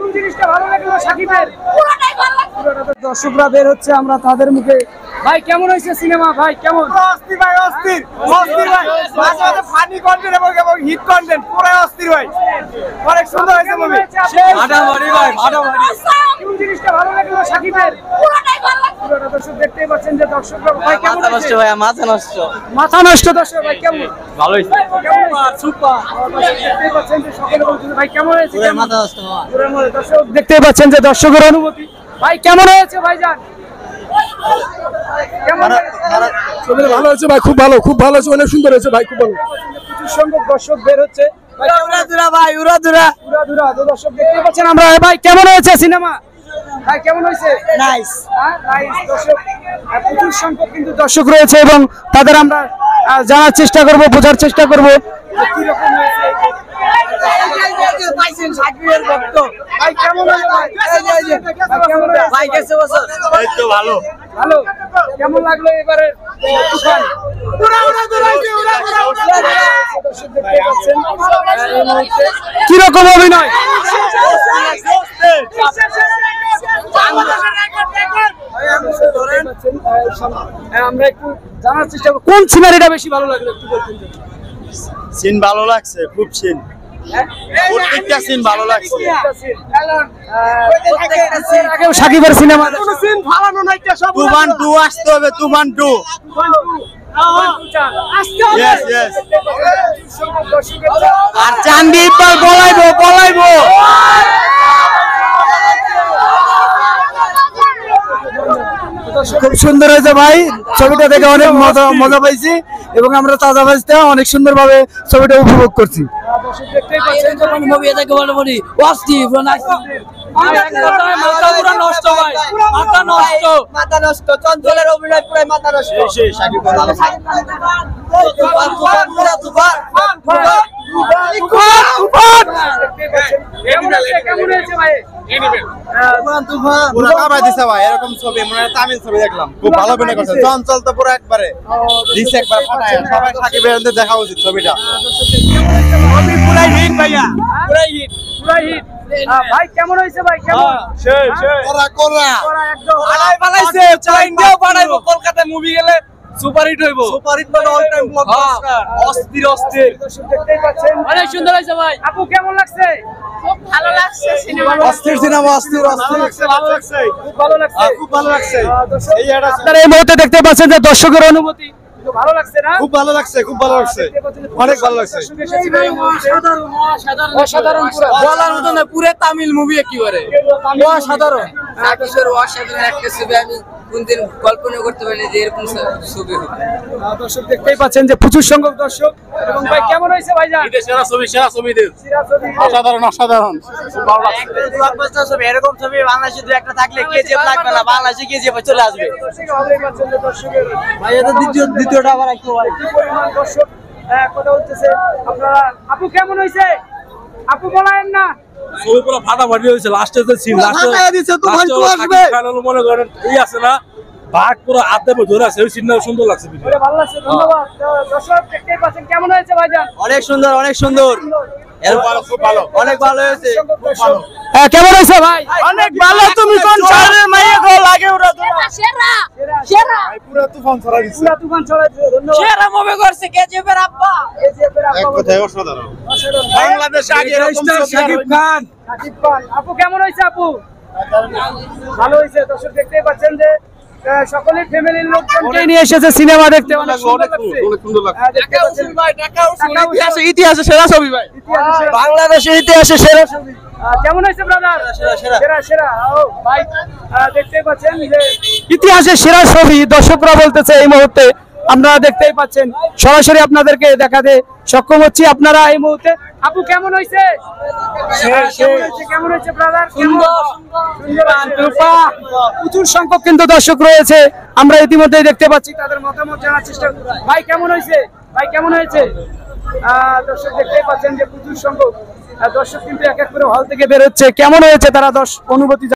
কোন জিনিসটা ভালো লাগলো সাকিবের? পুরোটাই ভালো লাগলো। দর্শকরা বের হচ্ছে, আমরা তাদের মুখে। ভাই কেমন হয়েছে সিনেমা? ভাই কেমন? অস্থির ভাই, অস্থির অস্থির ভাই, মাঝে মাঝে ফানি কন্টেন্ট এবং হিট কন্টেন্ট, পুরো অস্থির ভাই, অনেক সুন্দর হয়েছে মুভি। ফাটাফাটি ভাই, ফাটাফাটি। কোন জিনিসটা ভালো লাগলো সাকিবের? পুরোটাই ভালো লাগলো। পুরোটা দর্শক দেখতেই পাচ্ছেন যে দর্শকরা ভাই কেমন হয়েছে? নষ্ট ভাই, মাথা নষ্ট, মাথা নষ্ট। দর্শক ভাই কেমন? ভালো হয়েছে, সুপার। দেখতেই পাচ্ছেন যে সকলে বলছেন ভাই কেমন হয়েছে? মাথা নষ্ট। দর্শক দেখতেই পাচ্ছেন যে দর্শকের অনুভূতি। ভাই কেমন হয়েছে ভাইজান? ভালো হয়েছে ভাই, খুব ভালো, খুব ভালো হয়েছে, অনেক সুন্দর হয়েছে ভাই, খুব ভালো। প্রচুর সংখ্যক দর্শক বের হচ্ছে। ভাই উড়াধুরা দর্শক দেখতে পাচ্ছেন আমরা। ভাই কেমন হয়েছে সিনেমা? ভাই কেমন হয়েছে? নাইস। নাইস। দর্শক প্রচুর সংখ্যক কিন্তু দর্শক রয়েছে এবং তাদের আমরা জানার চেষ্টা করব, বোঝার চেষ্টা করব কি রকম হয়েছে। পাইছেন সাকিবের ভক্ত ভাই কেমন হয়েছে? ভাই গেছে বছর এই তো ভালো ভালো। কেমন লাগলো এবারে তুফান? কিরকম অভিনয়? আমরা একটু জানার চেষ্টা করব কোন সিনারিটা বেশি ভালো লাগলো, একটু বলতেন। সিন ভালো লাগছে, খুব সিন, প্রত্যেকটা সিন ভালো লাগছে। আগেও সাকিবের সিনেমা তুফান 2 আসতে হবে, তুফান 2। Yes, yes. আর চান্দি ইকবাল বলাইবো। খুব সুন্দর হয়েছে ভাই, ছবিটা দেখে অনেক মজা পাইছি এবং আমরা তাজা ভাজতে অনেক সুন্দর ভাবে ছবিটা উপভোগ করছি। মাথা নষ্ট, চঞ্চলের অভিনয় পুরো মাথা নষ্ট। এরকম ছবি মনে হয় তামিল ছবি দেখলাম, খুব ভালো অভিনয় করছে। চঞ্চল তো পুরো একবারে দিছে, একবার ফাটায়। সবাই সাকিবের দেখা উচিত ছবিটা। পুরাই হিট ভাইয়া, পুরাই হিট। ভাই কেমন হয়েছে? ভাই কেমন? একদম ইন্ডিয়াও বানাইবো, কলকাতায় মুভি গেলে সুপার হিট হইবো। সুপার হিট মানে অল টাইম ব্লকবাস্টার। অস্থির অস্থির, দেখতেই পাচ্ছেন অনেক সুন্দর হয়েছে ভাই। আপু কেমন লাগছে? খুব ভালো লাগছে সিনেমা। অস্থির সিনেমা, অস্থির অস্থির, ভালো লাগছে, খুব ভালো লাগছে, খুব ভালো লাগছে। আপনারা এই মুহূর্তে দেখতে পাচ্ছেন যে দর্শকের অনুভূতি ভালো লাগছে না? খুব ভালো লাগছে, খুব ভালো লাগছে, অনেক ভালো লাগছে। অসাধারণ পুরো বলার মতো না, পুরো তামিল মুভি একেবারে অসাধারণ। সাকিবের অসাধারণ একটা ছবি, আমি কোনদিন কল্পনা করতে পারিনি যে এরকম ছবি হবে। দর্শক দেখতেই পাচ্ছেন যে প্রচুর সংখ্যক দর্শক। এবং ভাই কেমন হয়েছে ভাইজান? সেরা ছবি, সেরা ছবি, অসাধারণ, অসাধারণ, ভালো লাগছে। ব্লকবাস্টার ছবি, এরকম ছবি বাংলাদেশে দু একটা থাকলে কেজিএফ লাগবে না, বাংলাদেশে কেজিএফ চলে আসবে। ভাই এটা দ্বিতীয়টা আবার একটু পরিমাণ দর্শক কথা বলতেছে। আপনারা আপু কেমন হয়েছে? আপু বলেন না। ছবি পুরো ফাটাফাটি হয়েছে। লাস্টে যে সিন, লাস্টে মনে করেন এই আছে না, ভাগ পুরো হাতে ধরে আছে, ওই সিনটা সুন্দর লাগছে। ভালো লাগছে, ধন্যবাদ। দর্শক দেখতেই পাচ্ছেন কেমন হয়েছে ভাইজান? অনেক সুন্দর, অনেক সুন্দর, খুব ভালো, অনেক ভালো হয়েছে। কেমন হয়েছে ভাই? অনেক ভালো। তুমি কোন শহরের মাইয়া গো? লাগে ওরা সেরা সেরা পুরো তুফান ছড়া দিচ্ছে। পুরো তুফান ছড়াইছে, ধন্যবাদ। সেরা মুভি করছে কেজিএফ এর আব্বা। এক কথায় অসাধারণ। বাংলাদেশে আগে এরকম শাকিব খান। সাকিব খান। আপু কেমন হয়েছে? আপু ভালো হয়েছে। দর্শক দেখতেই পাচ্ছেন যে সকলের ফ্যামিলির লোকজনকে নিয়ে এসেছে সিনেমা দেখতে। অনেক সুন্দর লাগছে, অনেক সুন্দর লাগছে। ইতিহাসে সেরা ছবি ভাই, বাংলাদেশের ইতিহাসে সেরা ছবি। কেমন হয়েছে ব্রাদার? সেরা। সেরা সেরা। ও ভাই দেখতেই পাচ্ছেন যে ইতিহাসের সেরা ছবি দর্শকরা বলতেছে এই মুহূর্তে। আপনারা দেখতেই পাচ্ছেন, সরাসরি আপনাদেরকে দেখাতে সক্ষম হচ্ছি। আপনারা এই মুহূর্তে আপু কেমন হয়েছে? কেমন হয়েছে ব্রাদার? প্রচুর সংখ্যক কিন্তু দর্শক রয়েছে, আমরা ইতিমধ্যেই দেখতে পাচ্ছি। তাদের মতামত জানার চেষ্টা। ভাই কেমন হয়েছে? ভাই কেমন হয়েছে? দর্শক দেখতেই পাচ্ছেন যে প্রচুর সংখ্যক দর্শক কিন্তু এক এক করে হল থেকে বের হচ্ছে। কেমন হয়েছে তারা অনুভূতি